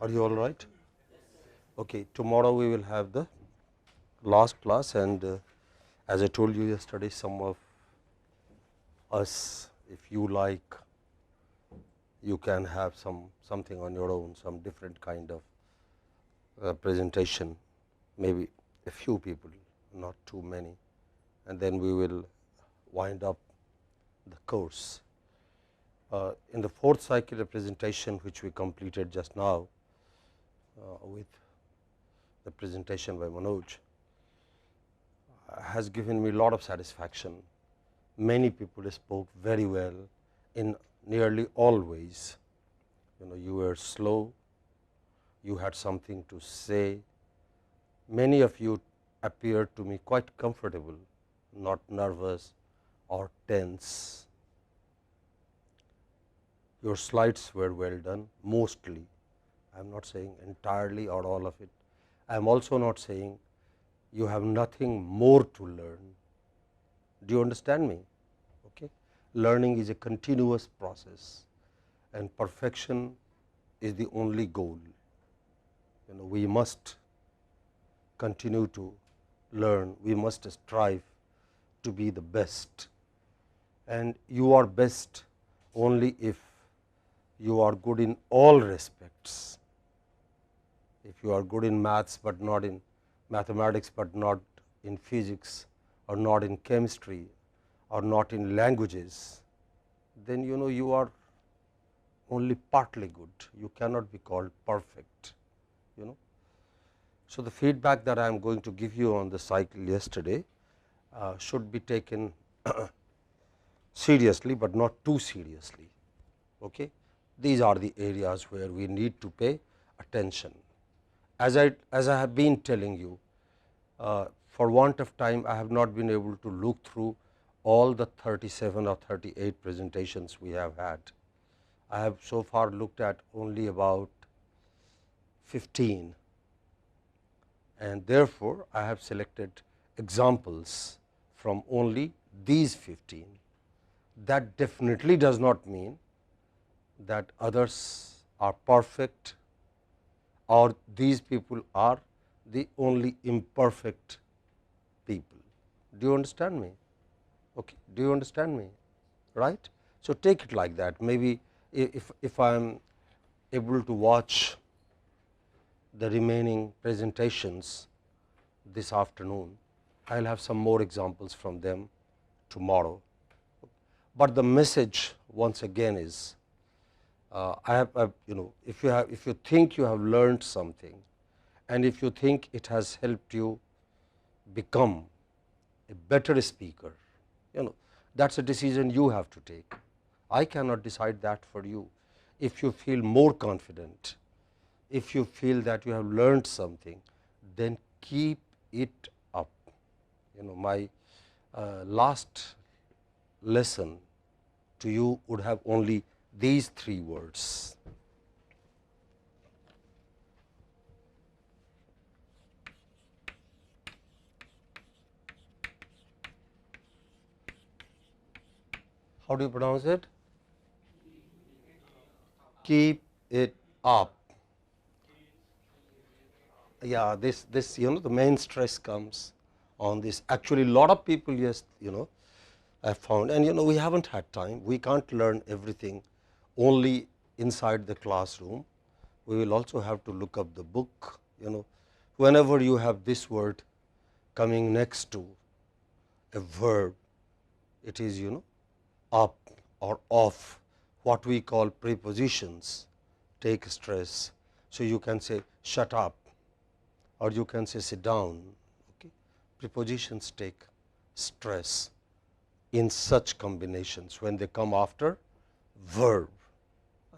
Are you all right? Okay, tomorrow we will have the last class, and as I told you yesterday, some of us, if you like, you can have something on your own, some different kind of presentation, maybe a few people, not too many, and then we will wind up the course. In the fourth cycle of presentation, which we completed just now with the presentation by Manoj, has given me a lot of satisfaction. Many people spoke very well in nearly all ways. You were slow, you had something to say. Many of you appeared to me quite comfortable, not nervous or tense. Your slides were well done, mostly. I am not saying entirely or all of it. I am also not saying you have nothing more to learn. Do you understand me? Okay. Learning is a continuous process, and perfection is the only goal. We must continue to learn, we must strive to be the best, and you are best only if you are good in all respects. If you are good in maths, but not in mathematics, but not in physics, or not in chemistry, or not in languages, then you are only partly good. You cannot be called perfect. So, the feedback that I am going to give you on the cycle yesterday should be taken seriously, but not too seriously. Okay? These are the areas where we need to pay attention. As I have been telling you, for want of time, I have not been able to look through all the 37 or 38 presentations we have had. I have so far looked at only about 15, and therefore, I have selected examples from only these 15. That definitely does not mean that others are perfect, or these people are the only imperfect people. Do you understand me? Okay. Do you understand me? Right? So, take it like that. Maybe if I am able to watch the remaining presentations this afternoon, I will have some more examples from them tomorrow. But the message once again is, if you think you have learned something, and if you think it has helped you become a better speaker, that is a decision you have to take. I cannot decide that for you. If you feel more confident, if you feel that you have learned something, then keep it up. My last lesson to you would have only these 3 words. How do you pronounce it? Keep it up. Yeah, this the main stress comes on this. Actually, lot of people, yes, I found, and we haven't had time. We can't learn everything only inside the classroom. We will also have to look up the book. Whenever you have this word coming next to a verb, it is up or off, what we call prepositions take stress. So, you can say shut up, or you can say sit down. Okay. Prepositions take stress in such combinations when they come after verb,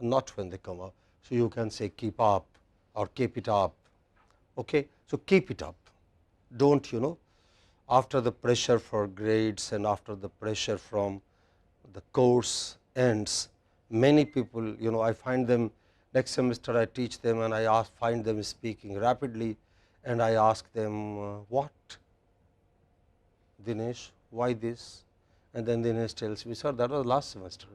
not when they come up. So, you can say keep up or keep it up. Okay. So, keep it up. Don't after the pressure for grades and after the pressure from the course ends, many people, I find them next semester, I teach them, and I find them speaking rapidly, and I ask them, what, Dinesh, why this? And then Dinesh tells me, sir, that was last semester.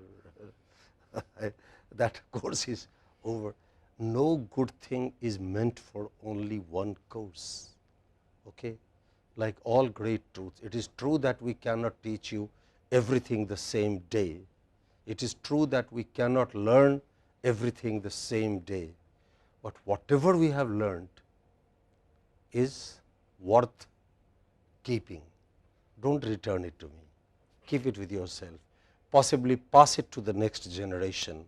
That course is over. no good thing is meant for only one course. Okay? Like all great truths, it is true that we cannot teach you everything the same day. It is true that we cannot learn everything the same day, but whatever we have learned is worth keeping. Don't return it to me. Keep it with yourself. Possibly pass it to the next generation.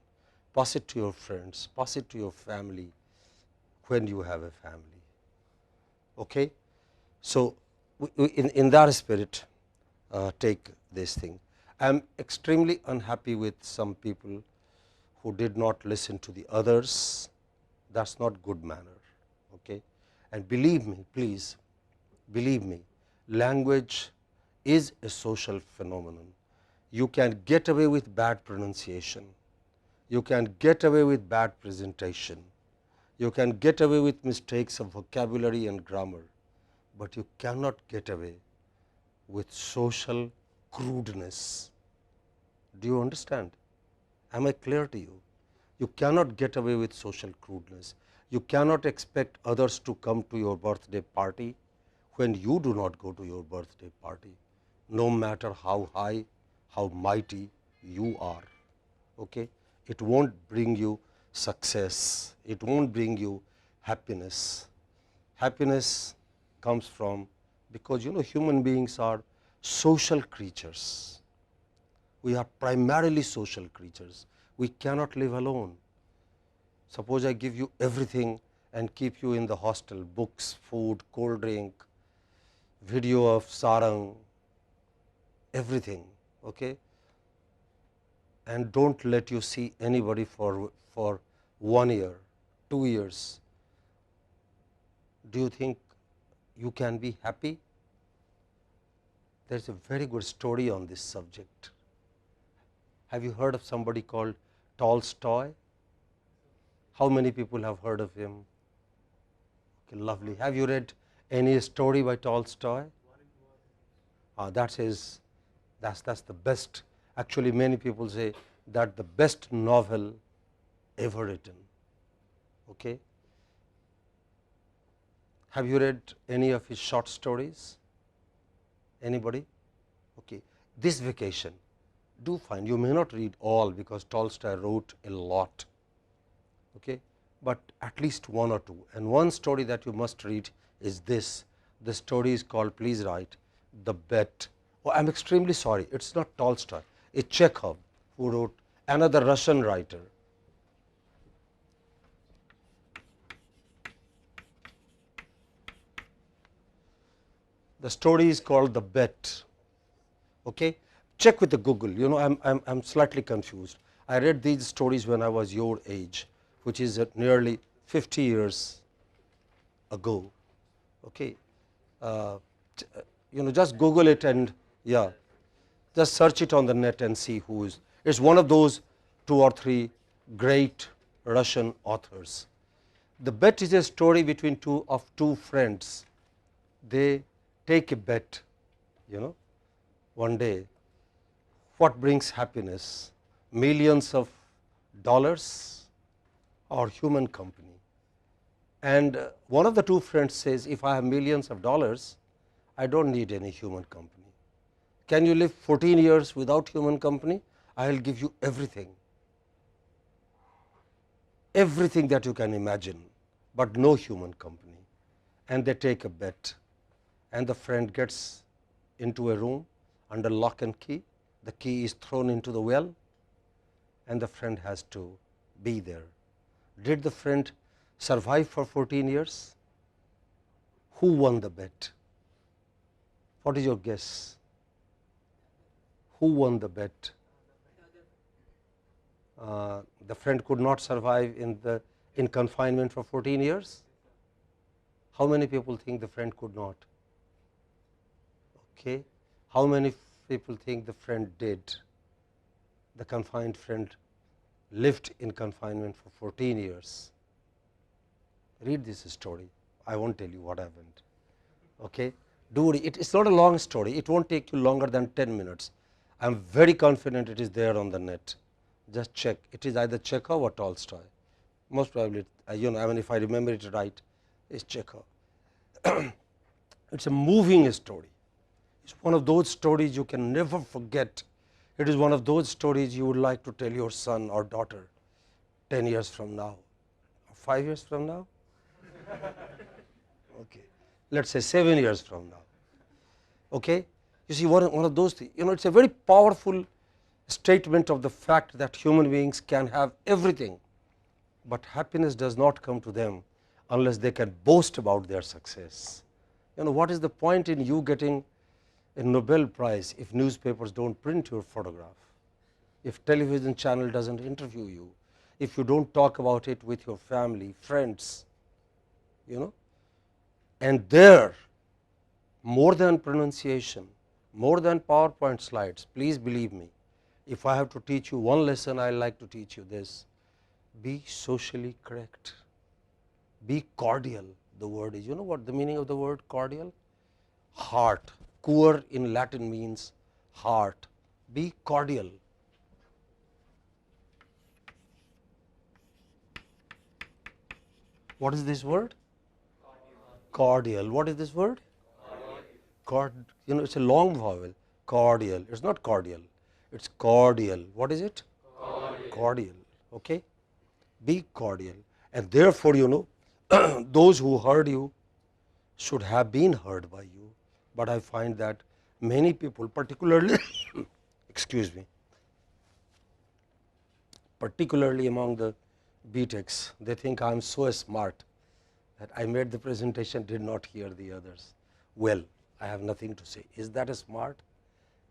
Pass it to your friends. Pass it to your family when you have a family. Okay? So, in that spirit, take this thing. I am extremely unhappy with some people who did not listen to the others. That is not good manner. Okay? And believe me, please, believe me, language is a social phenomenon. You can get away with bad pronunciation. You can get away with bad presentation. You can get away with mistakes of vocabulary and grammar, but you cannot get away with social crudeness. Do you understand? Am I clear to you? You cannot get away with social crudeness. You cannot expect others to come to your birthday party when you do not go to your birthday party, no matter how high, how mighty you are. Okay? It will not bring you success. It will not bring you happiness. Happiness comes from, because human beings are social creatures. We are primarily social creatures. We cannot live alone. Suppose I give you everything and keep you in the hostel, books, food, cold drink, video of sarang, everything, okay? And don't let you see anybody for 1 year, 2 years. Do you think you can be happy? There is a very good story on this subject. Have you heard of somebody called Tolstoy? How many people have heard of him? Okay, lovely. Have you read any story by Tolstoy? That's the best. Actually, many people say that the best novel ever written. Okay. Have you read any of his short stories? Anybody? Okay. This vacation, do find, you may not read all because Tolstoy wrote a lot, okay, but at least one or two. And one story that you must read is this. The story is called, please write, The Bet. Oh, I am extremely sorry, it is not Tolstoy, it's Chekhov who wrote, another Russian writer. The story is called The Bet. Okay? Check with the Google. I'm slightly confused. I read these stories when I was your age, which is nearly 50 years ago. Okay? Just Google it and just search it on the net and see who is. It's one of those 2 or 3 great Russian authors. The Bet is a story between two friends. They take a bet, one day, what brings happiness, millions of dollars or human company. And one of the two friends says, if I have millions of dollars, I don't need any human company. Can you live 14 years without human company? I will give you everything, everything that you can imagine, but no human company. And they take a bet, and the friend gets into a room under lock and key. The key is thrown into the well, and the friend has to be there. Did the friend survive for 14 years? Who won the bet? What is your guess? Who won the bet? The friend could not survive in confinement for 14 years. How many people think the friend could not? Okay. How many people think the friend did? The confined friend lived in confinement for 14 years. Read this story. I won't tell you what happened. Okay. Do it. It's not a long story. It won't take you longer than 10 minutes. I am very confident it is there on the net. Just check. It is either Chekhov or Tolstoy. most probably, you know, I mean, if I remember it right, is Chekhov. It's a moving story. It's one of those stories you can never forget. It is one of those stories you would like to tell your son or daughter 10 years from now, or 5 years from now. Okay, let's say 7 years from now. Okay, you see, one of those things. You know, it's a very powerful statement of the fact that human beings can have everything, but happiness does not come to them unless they can boast about their success. You know, what is the point in you getting a Nobel Prize if newspapers don't print your photograph, if television channel doesn't interview you, if you don't talk about it with your family, friends, you know. And there, more than pronunciation, more than PowerPoint slides, please believe me, if I have to teach you one lesson, I like to teach you this: be socially correct, be cordial. The word is, you know what the meaning of the word cordial? Heart. Cor in Latin means heart. Be cordial. What is this word? Cordial. What is this word? Cord. You know, it's a long vowel. Cordial. It's not cordial. It's cordial. What is it? Cordial. Okay. Be cordial. And therefore, you know, those who heard you should have been heard by you. But I find that many people, particularly excuse me, particularly among the BTechs, they think I am so smart that I made the presentation, did not hear the others. Well, I have nothing to say. Is that a smart?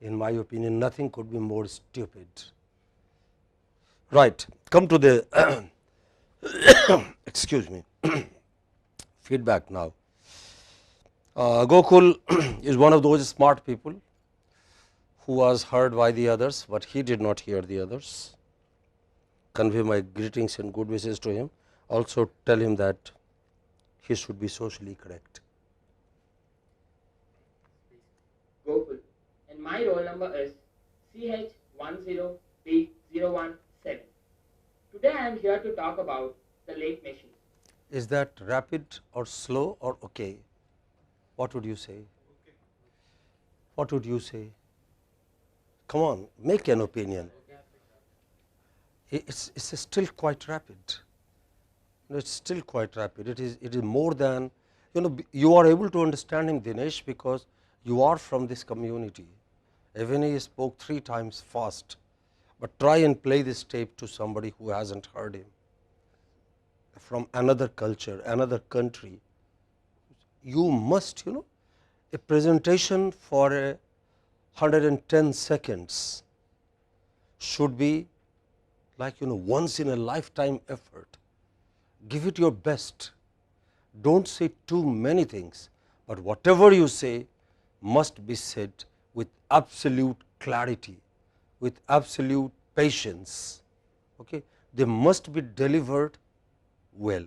In my opinion, nothing could be more stupid. Right, come to the excuse me, feedback now. Gokul is one of those smart people who was heard by the others, but he did not hear the others. Convey my greetings and good wishes to him. Also tell him that he should be socially correct. Gokul, and my roll number is CH10B017. Today I am here to talk about the late machine. Is that rapid or slow or okay? What would you say? What would you say? Come on, make an opinion. It's still quite rapid. It's still quite rapid. It is more than, you know, you are able to understand him, Dinesh, because you are from this community. Even he spoke 3 times fast, but try and play this tape to somebody who hasn't heard him, from another culture, another country. You must, you know, a presentation for 110 seconds should be like, you know, once in a lifetime effort. Give it your best. Don't say too many things, but whatever you say must be said with absolute clarity, with absolute patience. Okay? They must be delivered well.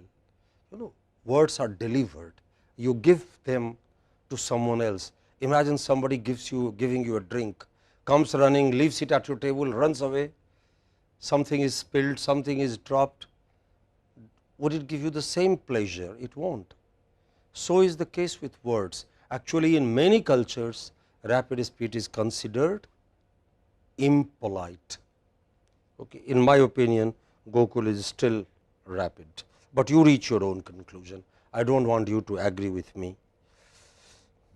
You know, words are delivered. You give them to someone else. Imagine somebody giving you a drink, comes running, leaves it at your table, runs away. Something is spilled, something is dropped. Would it give you the same pleasure? It won't. So is the case with words. Actually, in many cultures, rapid speech is considered impolite. Okay. In my opinion, Gokul is still rapid, but you reach your own conclusion. I don't want you to agree with me.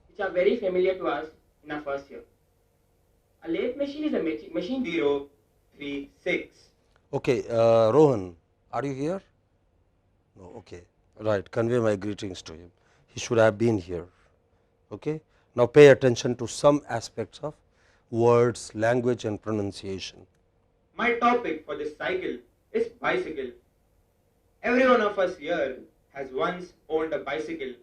Which are very familiar to us in our first year. A lathe machine is a machine 036. Okay, Rohan, are you here? No, okay, right. Convey my greetings to him. He should have been here. Okay. Now pay attention to some aspects of words, language, and pronunciation. My topic for this cycle is bicycle. Every one of us here has once owned a bicycle.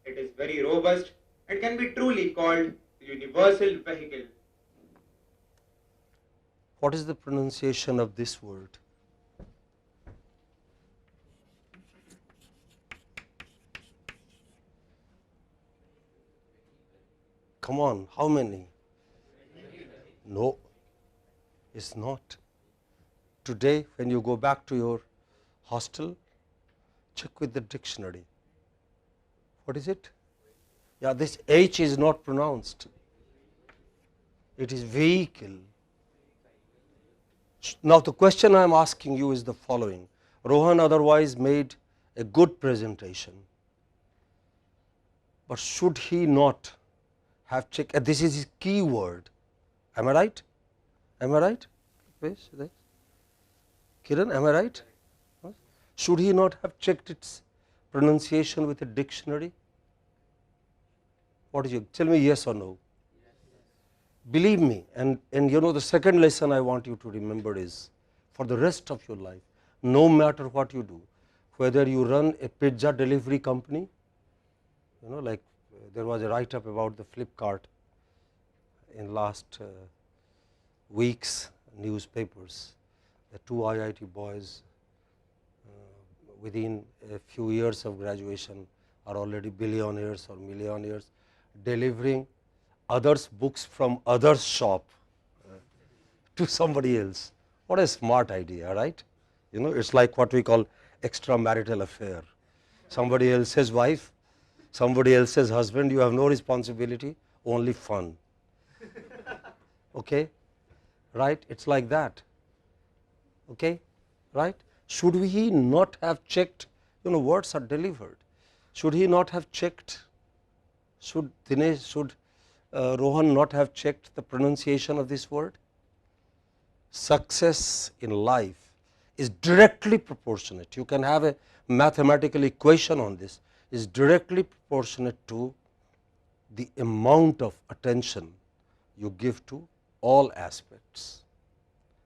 It is very robust and can be truly called the universal vehicle. What is the pronunciation of this word? Come on, how many? No, it's not. Today, when you go back to your Hostel, check with the dictionary. What is it? Yeah, this H is not pronounced. It is vehicle. Now the question I am asking you is the following. Rohan otherwise made a good presentation, but should he not have checked? This is his key word. Am I right? Am I right? Please, Kiran, am I right? Should he not have checked its pronunciation with a dictionary? What is your, tell me yes or no? Believe me, and you know the second lesson I want you to remember is, for the rest of your life, no matter what you do, whether you run a pizza delivery company, you know, like there was a write up about the Flipkart in last week's newspapers, the two IIT boys within a few years of graduation are already billionaires or millionaires, delivering others' books from others' shop to somebody else. What a smart idea, right? You know, it's like what we call extramarital affair. Somebody else's wife, somebody else's husband, you have no responsibility, only fun. Okay? Right? It's like that. Okay? Right? Should he not have checked, you know, words are delivered. Should he not have checked, should Dinesh, should Rohan not have checked the pronunciation of this word? Success in life is directly proportionate. You can have a mathematical equation on this, is directly proportionate to the amount of attention you give to all aspects.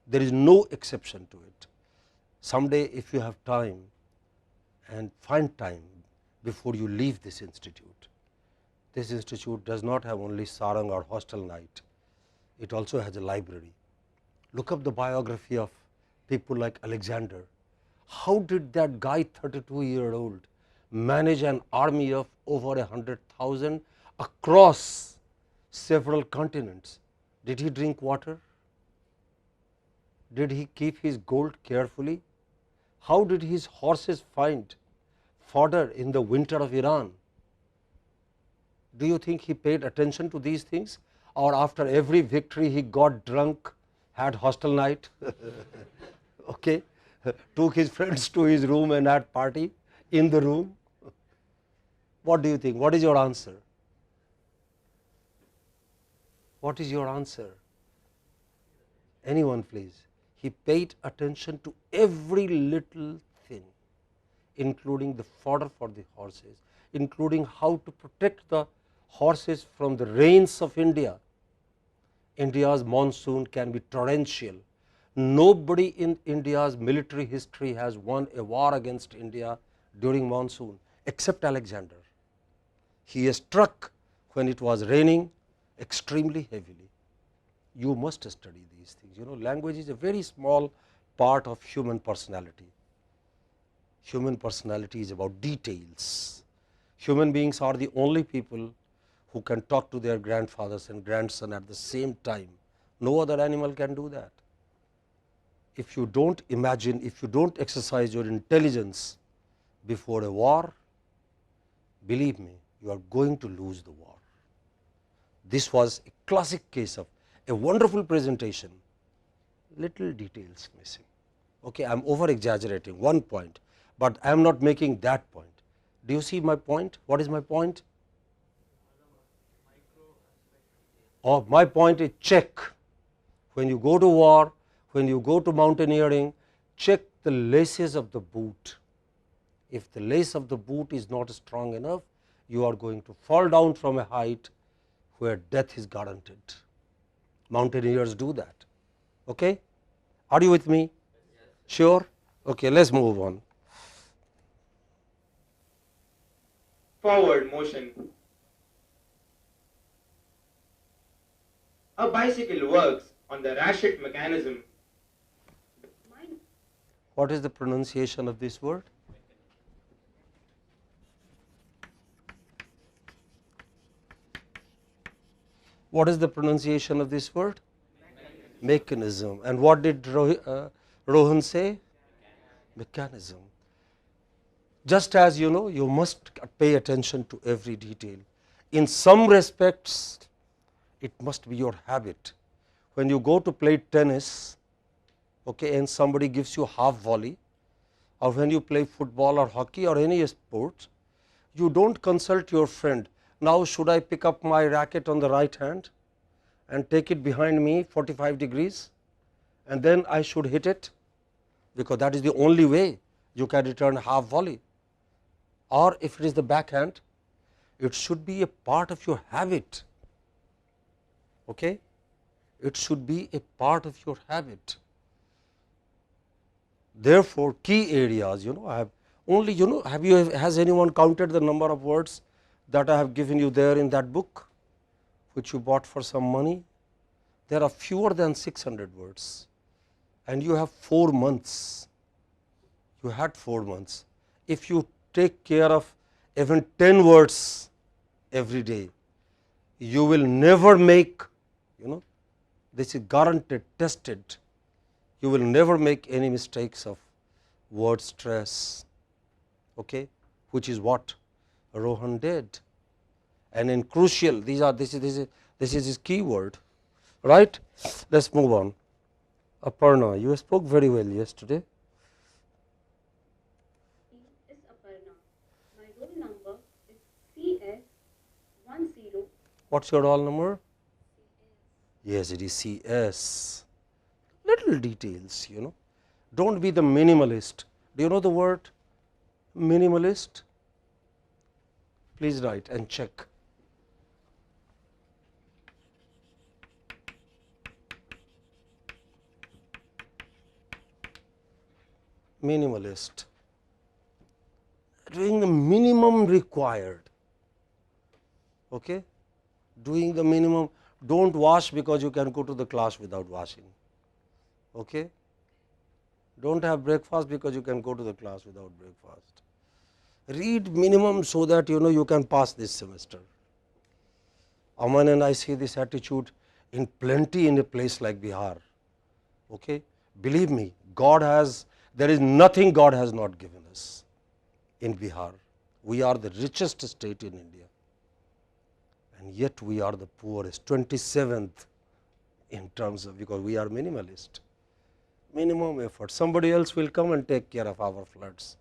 There is no exception to it. Someday if you have time and find time before you leave this institute does not have only sarang or hostel night, it also has a library. Look up the biography of people like Alexander. How did that guy 32-year-old manage an army of over 100,000 across several continents? Did he drink water? Did he keep his gold carefully? How did his horses find fodder in the winter of Iran? Do you think he paid attention to these things, or after every victory he got drunk, had hostel night, okay, took his friends to his room and had party in the room? What do you think? What is your answer? What is your answer? Anyone please? He paid attention to every little thing, including the fodder for the horses, including how to protect the horses from the rains of India. India's monsoon can be torrential. Nobody in India's military history has won a war against India during monsoon except Alexander. He struck when it was raining extremely heavily. You must study these things. You know, language is a very small part of human personality. Human personality is about details. Human beings are the only people who can talk to their grandfathers and grandson at the same time. No other animal can do that. If you don't imagine, if you don't exercise your intelligence before a war, believe me, you are going to lose the war. This was a classic case of a wonderful presentation, little details missing. Okay, I am over exaggerating one point, but I am not making that point. Do you see my point? What is my point? Oh, my point is check. When you go to war, when you go to mountaineering, check the laces of the boot. If the lace of the boot is not strong enough, you are going to fall down from a height where death is guaranteed. Mountaineers do that. Okay? Are you with me? Sure? Okay, let's move on. Forward motion. A bicycle works on the ratchet mechanism. What is the pronunciation of this word? What is the pronunciation of this word? Mechanism. And what did Rohan say? Mechanism. Just as you must pay attention to every detail. In some respects, it must be your habit. When you go to play tennis, okay, and somebody gives you half volley, or when you play football or hockey or any sport, you don't consult your friend. Now, should I pick up my racket on the right hand and take it behind me 45 degrees, and then I should hit it, because that is the only way you can return half volley. Or if it is the backhand, it should be a part of your habit. Okay? It should be a part of your habit. Therefore, key areas, I have only, has anyone counted the number of words that I have given you there in that book, which you bought for some money? There are fewer than 600 words, and you have 4 months. You had 4 months. If you take care of even 10 words every day, you will never make, this is guaranteed, tested, you will never make any mistakes of word stress, okay, which is what Rohan did. And in crucial, this is his key word, right. Let us move on. Aparna, you spoke very well yesterday. Is Aparna. My roll number is CS10. What's your roll number? Yes, it is CS. Little details, don't be the minimalist. Do you know the word minimalist? Please write and check. Minimalist, doing the minimum required, okay, doing the minimum. Don't wash because you can go to the class without washing, okay. Don't have breakfast because you can go to the class without breakfast. Read minimum so that you can pass this semester. Aman and I see this attitude in plenty in a place like Bihar, okay. Believe me, there is nothing God has not given us in Bihar. We are the richest state in India, and yet we are the poorest, 27th in terms of, because we are minimalist. Minimum effort. Somebody else will come and take care of our floods.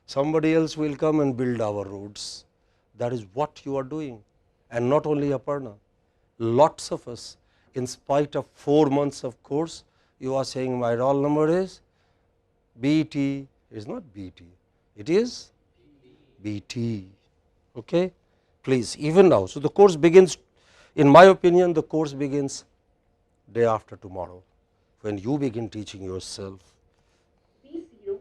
Somebody else will come and build our roads. That is what you are doing. And not only Aparna, lots of us, in spite of 4 months of course, you are saying my roll number is BT. It is not BT, it is BT. Okay? Please, even now. So, the course begins, in my opinion, the course begins day after tomorrow, when you begin teaching yourself. B003.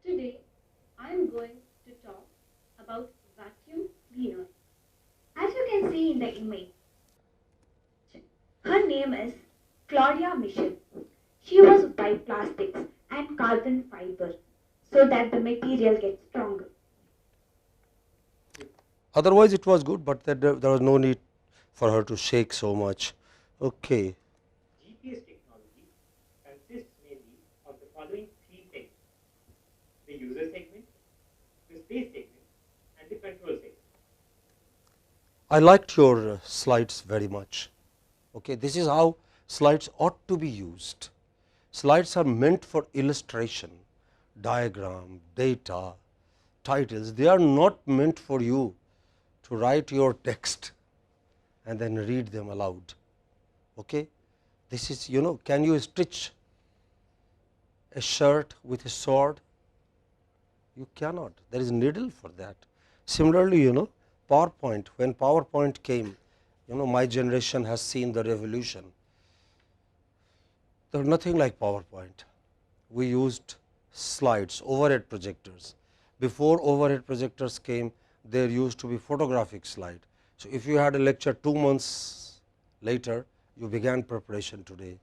Today I am going to talk about vacuum cleaners. As you can see in the image, her name is Claudia Michel. She was by plastics and carbon fiber so that the material gets stronger. Otherwise, it was good, but there was no need for her to shake so much. Okay. GPS technology consists mainly of the following 3 segments: the user segment, the space segment, and the control segment. I liked your slides very much. Okay. This is how slides ought to be used. Slides are meant for illustration, diagram, data, titles. They are not meant for you to write your text and then read them aloud. Okay. This is, can you stitch a shirt with a sword? You cannot. There is needle for that. Similarly, PowerPoint, when PowerPoint came, my generation has seen the revolution. There was nothing like PowerPoint. We used slides, overhead projectors. Before overhead projectors came, there used to be photographic slide. So, if you had a lecture 2 months later, you began preparation today.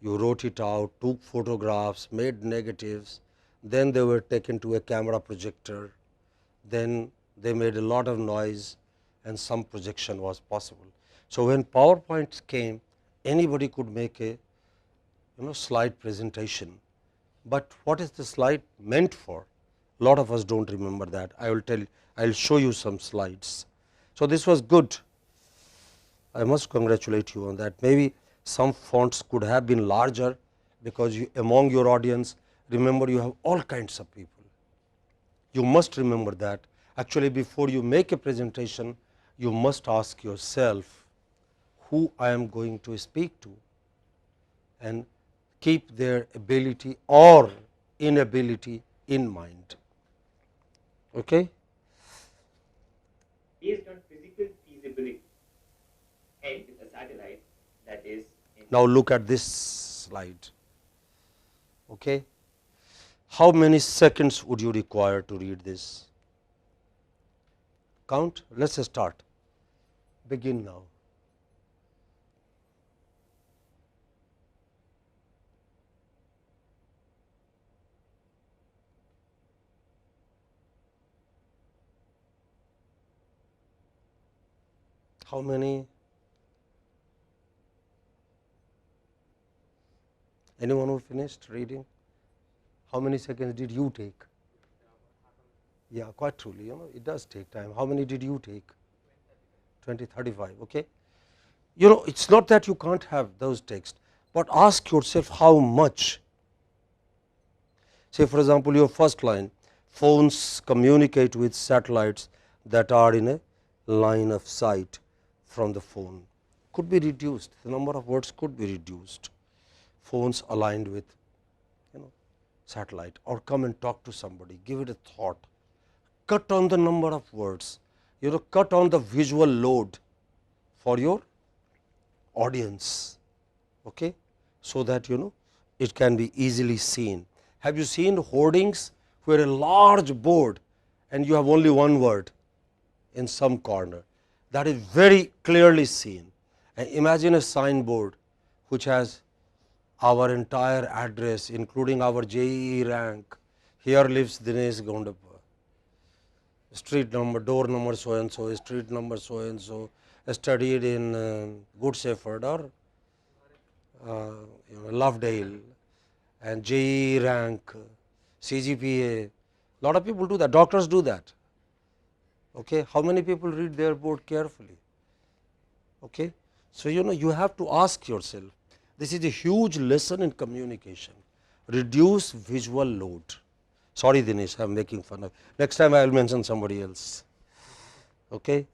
You wrote it out, took photographs, made negatives, then they were taken to a camera projector, then they made a lot of noise and some projection was possible. So, when PowerPoint came, anybody could make a slide presentation, but what is the slide meant for? Lot of us do not remember that. I will show you some slides. So, this was good. I must congratulate you on that. Maybe some fonts could have been larger, because you, among your audience, remember, you have all kinds of people. You must remember that. Actually, before you make a presentation, you must ask yourself who I am going to speak to, and keep their ability or inability in mind. Okay? Based on physical feasibility and with a satellite that is in Now, look at this slide. Okay? How many seconds would you require to read this? Count. Let us start. Begin now. How many? Anyone who finished reading? How many seconds did you take? Yeah, quite truly, it does take time. How many did you take? 20, 35, okay. It's not that you can't have those texts, but ask yourself how much. Say, for example, your first line, phones communicate with satellites that are in a line of sight from the phone, could be reduced. The number of words could be reduced. Phones aligned with satellite, or come and talk to somebody, give it a thought, cut on the number of words, cut on the visual load for your audience, okay, so that it can be easily seen. Have you seen hoardings where a large board and you have only one word in some corner? That is very clearly seen. And imagine a signboard which has our entire address, including our JEE rank. Here lives Dinesh Gondapur, street number, door number so and so, street number so and so, studied in Good Shepherd or Lovedale, and JEE rank, CGPA. Lot of people do that. Doctors do that. Okay, how many people read their board carefully? Okay, so you have to ask yourself. This is a huge lesson in communication. Reduce visual load. Sorry, Dinesh, I am making fun of. Next time I will mention somebody else. Okay.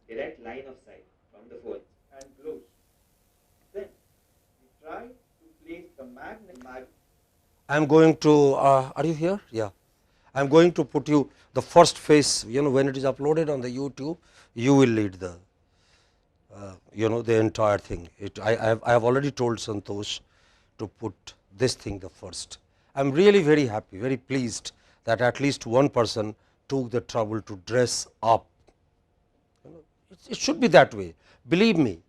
direct line of sight from the phone and close. Then we try to place the magnet. I am going to, are you here? Yeah. I am going to put you the first face, when it is uploaded on the YouTube, you will lead the, the entire thing. I have already told Santosh to put this thing the first. I am really very happy, very pleased that at least one person took the trouble to dress up. It should be that way. Believe me,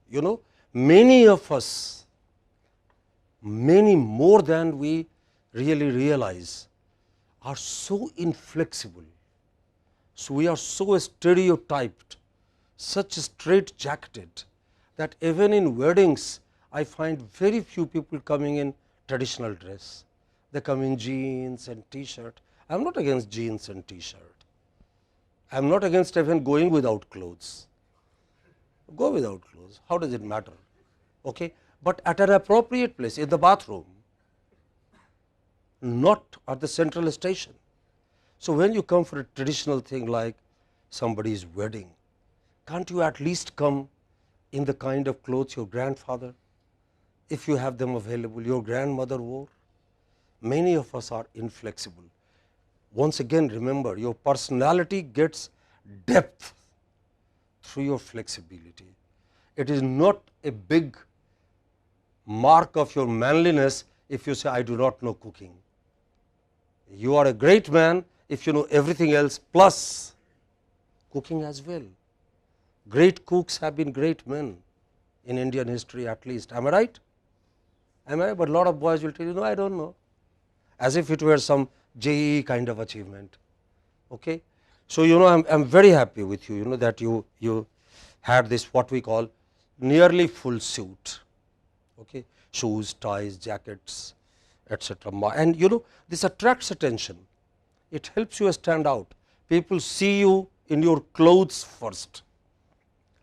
many of us, many more than we really realize, are so inflexible. So, we are so stereotyped, such straight-jacketed, that even in weddings, I find very few people coming in traditional dress. They come in jeans and T-shirt. I am not against jeans and T-shirt. I am not against even going without clothes. Go without clothes. How does it matter? Okay? But at an appropriate place, in the bathroom, not at the central station. So, when you come for a traditional thing like somebody's wedding, can't you at least come in the kind of clothes your grandfather, if you have them available, your grandmother wore? Many of us are inflexible. Once again, remember, your personality gets depth through your flexibility. It is not a big mark of your manliness if you say, I do not know cooking. You are a great man if you know everything else plus cooking as well. Great cooks have been great men in Indian history, at least. Am I right? Am I right? But a lot of boys will tell you, no, I don't know, as if it were some JEE kind of achievement. Okay? So, I am very happy with you, that you had this what we call nearly full suit. Okay? Shoes, ties, jackets, etc. And this attracts attention. It helps you stand out. People see you in your clothes first.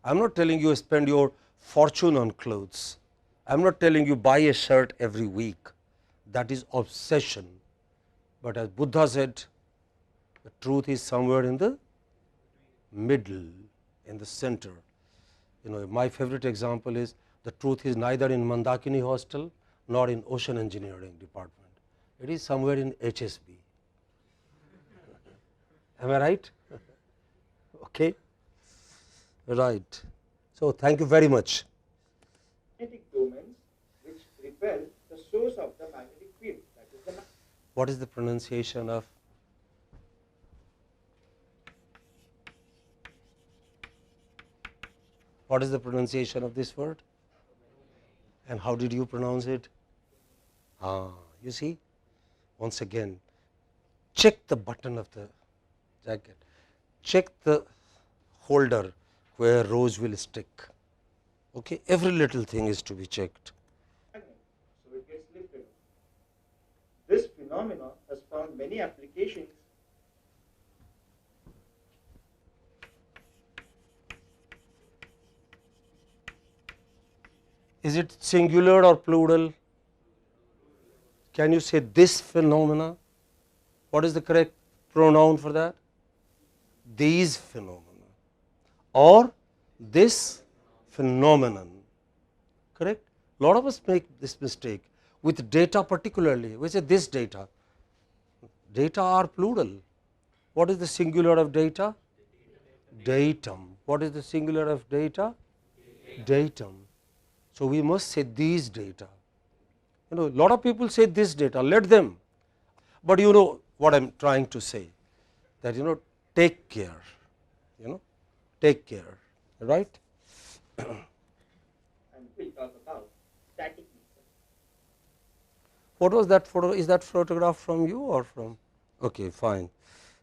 I am not telling you spend your fortune on clothes. I am not telling you buy a shirt every week. That is obsession. But as Buddha said, the truth is somewhere in the middle, in the center. You know, my favorite example is the truth is neither in Mandakini hostel nor in ocean engineering department. It is somewhere in HSB. Am I right? Okay. Right. So, thank you very much. Magnetic domains which repel the source of the magnetic field, that is the What is the pronunciation of? What is the pronunciation of this word? And how did you pronounce it? You see, once again, check the button of the jacket, check the holder where rose will stick. Okay, every little thing is to be checked. magnet, so it gets lifted. This phenomena has found many applications. Is it singular or plural? Can you say this phenomena? What is the correct pronoun for that? These phenomena or this phenomenon. Correct? A lot of us make this mistake with data particularly. We say this data. Data are plural. What is the singular of data? Datum. What is the singular of data? Datum. So, we must say these data. You know, a lot of people say this data, let them. But you know what I am trying to say, that you know, take care, you know, take care, right. And we'll talk about static mixer. What was that photo? Is that photograph from you or from? Okay, fine.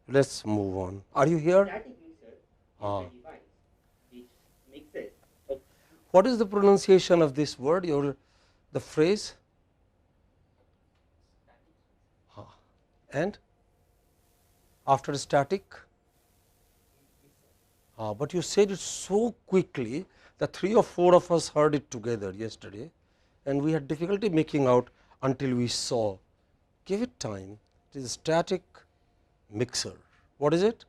Let's move on. Are you here? Static mixer is Ah. a device which mixes a What is the pronunciation of this word? The phrase? And after static? But you said it so quickly that 3 or 4 of us heard it together yesterday, and we had difficulty making out until we saw. Give it time. It is a static mixer. What is it?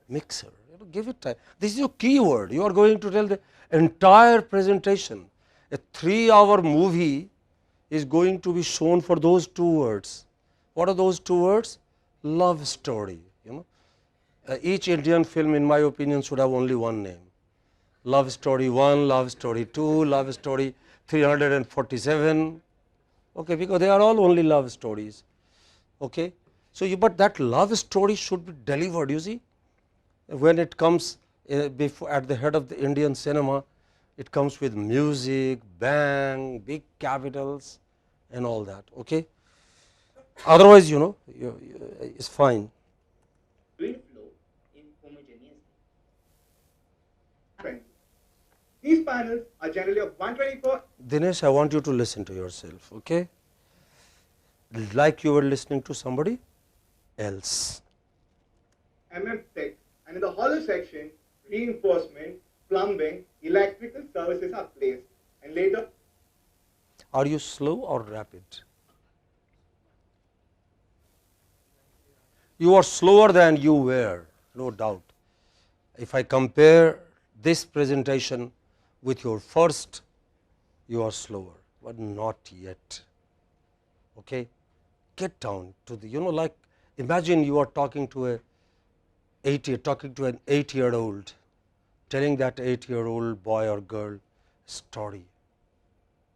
Mixer. You know, give it time. This is your key word. You are going to tell the entire presentation. A 3-hour movie is going to be shown for those 2 words. What are those 2 words? Love story. You know, each Indian film, in my opinion, should have only one name. Love story 1, love story 2, love story 347. Okay, because they are all only love stories. Okay, so but that love story should be delivered. You see, when it comes before at the head of the Indian cinema, it comes with music, bang, big capitals, and all that. Okay. Otherwise, you know, it's fine. fluid flow inhomogeneously. These panels are generally of 124 Dinesh, I want you to listen to yourself. Okay, like you were listening to somebody else. mm thick, and in the hollow section, reinforcement, plumbing, electrical services are placed, and later Are you slow or rapid? You are slower than you were, no doubt. If I compare this presentation with your first, you are slower, but not yet. Okay, get down to the, you know, like imagine you are talking to an 8-year-old, telling that 8-year-old boy or girl story.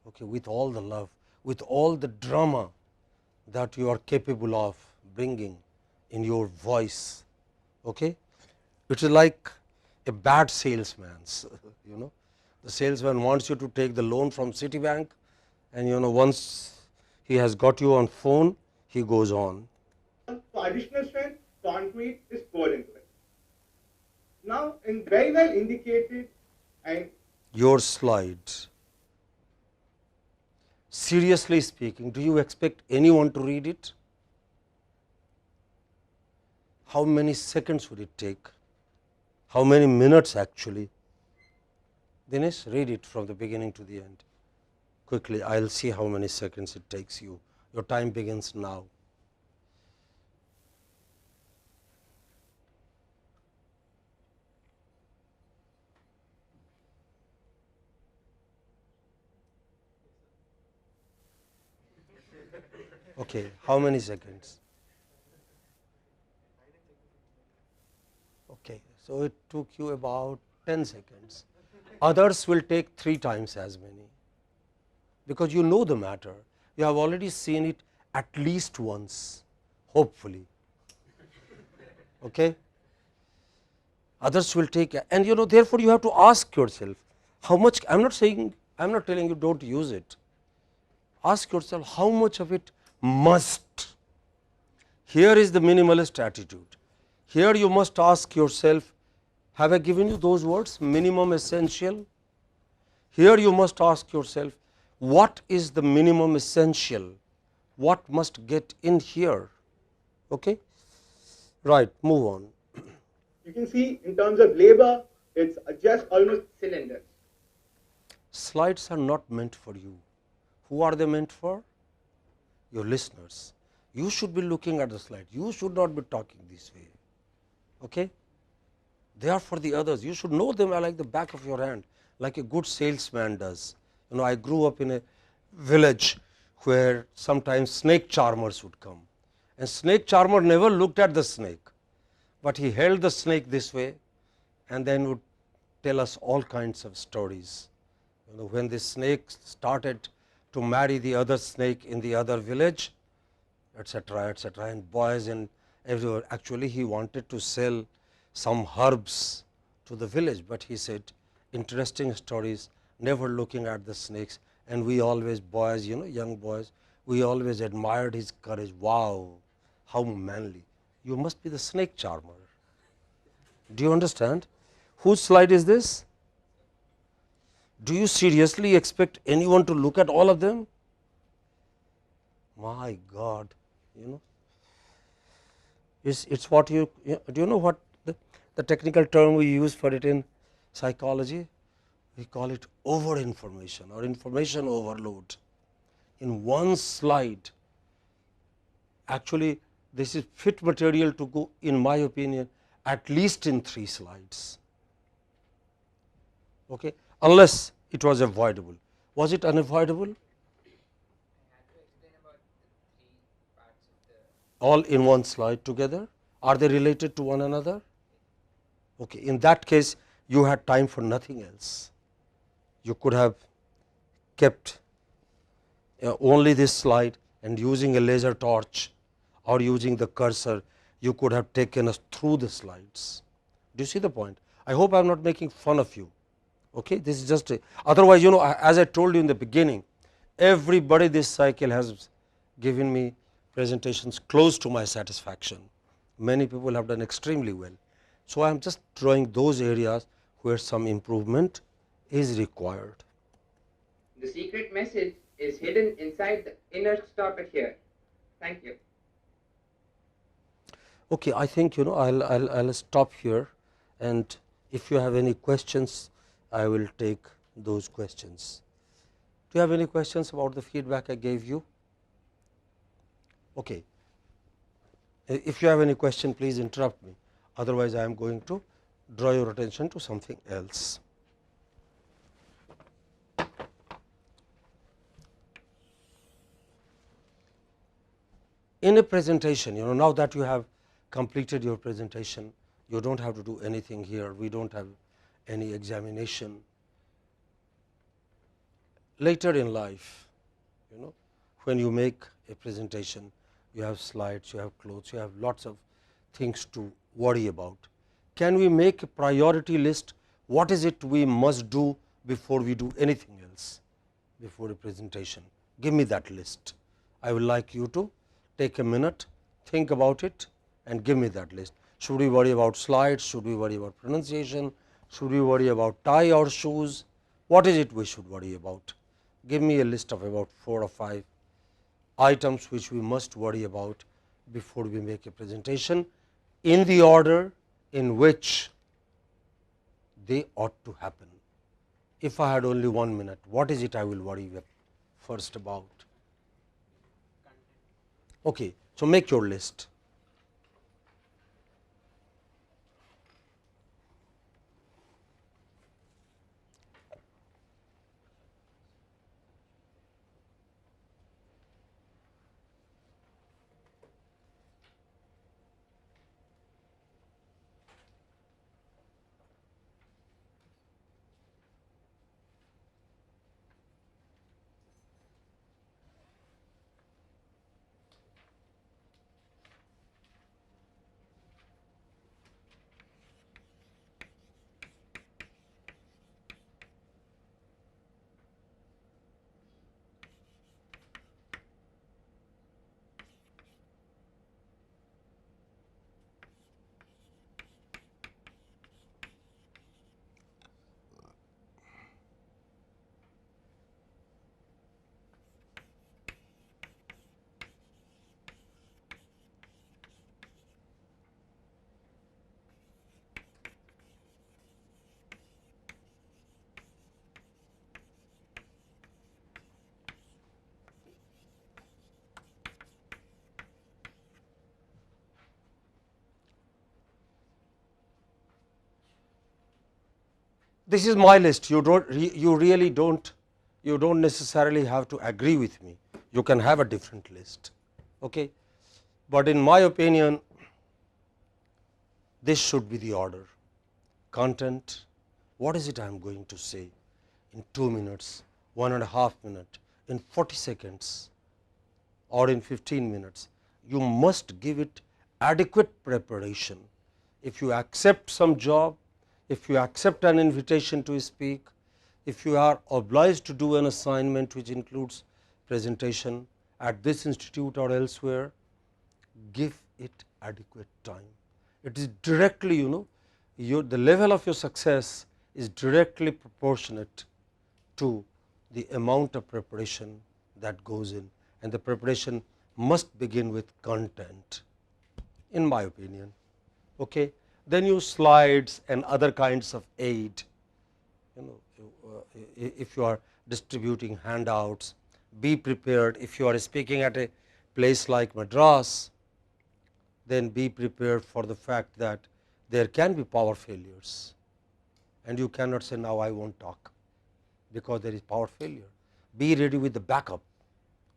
Okay, with all the love, with all the drama that you are capable of bringing in your voice. Okay, it is like a bad salesman. You know, the salesman wants you to take the loan from Citibank, and you know, once he has got you on phone, he goes on. for additional strength, concrete is poured into it. Now, in very well indicated and Your slide. Seriously speaking, do you expect anyone to read it? how many seconds would it take? How many minutes actually? Dinesh, read it from the beginning to the end. Quickly, I will see how many seconds it takes you. Your time begins now. Okay, how many seconds? Okay, so it took you about 10 seconds. Others will take 3 times as many, because you know the matter. You have already seen it at least once, hopefully. Okay? Others will take, and you know, therefore you have to ask yourself how much. I am not saying, I am not telling you don't use it. Ask yourself how much of it must. Here is the minimalist attitude. Here you must ask yourself, have I given you those words, minimum essential? Here you must ask yourself, what is the minimum essential? What must get in here? Okay? Right, move on. You can see in terms of labor, it's just almost cylinders. Slides are not meant for you. Who are they meant for? Your listeners. You should be looking at the slide. You should not be talking this way. Okay? They are for the others. You should know them like the back of your hand, like a good salesman does. You know, I grew up in a village where sometimes snake charmers would come, and snake charmer never looked at the snake, but he held the snake this way and then would tell us all kinds of stories. You know, when the snake started to marry the other snake in the other village, etc., etc., and boys and everywhere. Actually, he wanted to sell some herbs to the village, but he said, interesting stories, never looking at the snakes. And we always, boys, you know, young boys, we always admired his courage. Wow, how manly. You must be the snake charmer. Do you understand? Whose slide is this? Do you seriously expect anyone to look at all of them? My God, you know, it's what you, do you know what the technical term we use for it in psychology? We call it over information or information overload. In one slide, actually this is fit material to go, in my opinion, at least in 3 slides. Okay? Unless it was avoidable. Was it unavoidable? All in one slide together? Are they related to one another? Okay. In that case, you had time for nothing else. You could have kept only this slide, and using a laser torch or using the cursor, you could have taken us through the slides. Do you see the point? I hope I am not making fun of you. Okay? This is just otherwise, you know, as I told you in the beginning, everybody this cycle has given me presentations close to my satisfaction. Many people have done extremely well. So, I am just drawing those areas where some improvement is required. The secret message is hidden inside the inner stopper here. Thank you. Okay, I think, you know, I'll stop here, and if you have any questions, I will take those questions. Do you have any questions about the feedback I gave you? Okay. If you have any question, please interrupt me. Otherwise, I am going to draw your attention to something else. In a presentation, you know, now that you have completed your presentation, you don't have to do anything here. We don't have any examination. Later in life, you know, when you make a presentation, you have slides, you have clothes, you have lots of things to worry about. Can we make a priority list? What is it we must do before we do anything else before a presentation? Give me that list. I would like you to take a minute, think about it, and give me that list. Should we worry about slides? Should we worry about pronunciation? Should we worry about tie or shoes? What is it we should worry about? Give me a list of about 4 or 5 items which we must worry about before we make a presentation in the order in which they ought to happen. If I had only 1 minute, what is it I will worry first about? Okay, so make your list. This is my list. You really don't, you don't necessarily have to agree with me. You can have a different list, okay. But in my opinion, this should be the order. Content, what is it I am going to say in 2 minutes, 1.5 minutes, in 40 seconds or in 15 minutes. You must give it adequate preparation. If you accept some job, if you accept an invitation to speak, if you are obliged to do an assignment which includes presentation at this institute or elsewhere, give it adequate time. It is directly, the level of your success is directly proportionate to the amount of preparation that goes in, and the preparation must begin with content, in my opinion. Okay. Then use slides and other kinds of aid. If you are distributing handouts, be prepared. If you are speaking at a place like Madras, then be prepared for the fact that there can be power failures, and you cannot say now I won't talk because there is power failure. Be ready with the backup.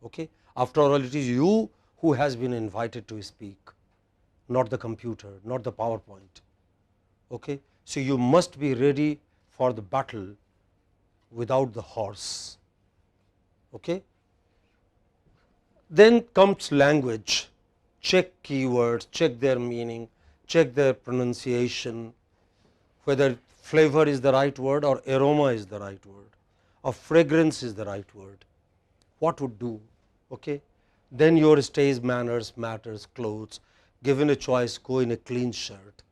Okay. After all, it is you who has been invited to speak, not the computer, not the PowerPoint. Okay. So, you must be ready for the battle without the horse. Okay. Then comes language. Check keywords, check their meaning, check their pronunciation, whether flavor is the right word or aroma is the right word or fragrance is the right word. What would do? Okay. Then your stage manners matters, clothes. Given a choice, go in a clean shirt.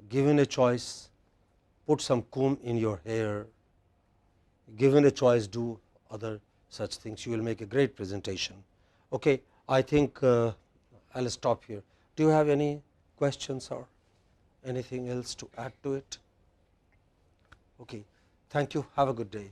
Given a choice, put some comb in your hair. Given a choice, do other such things. You will make a great presentation. Okay. I think I will stop here. Do you have any questions or anything else to add to it? Okay. Thank you. Have a good day.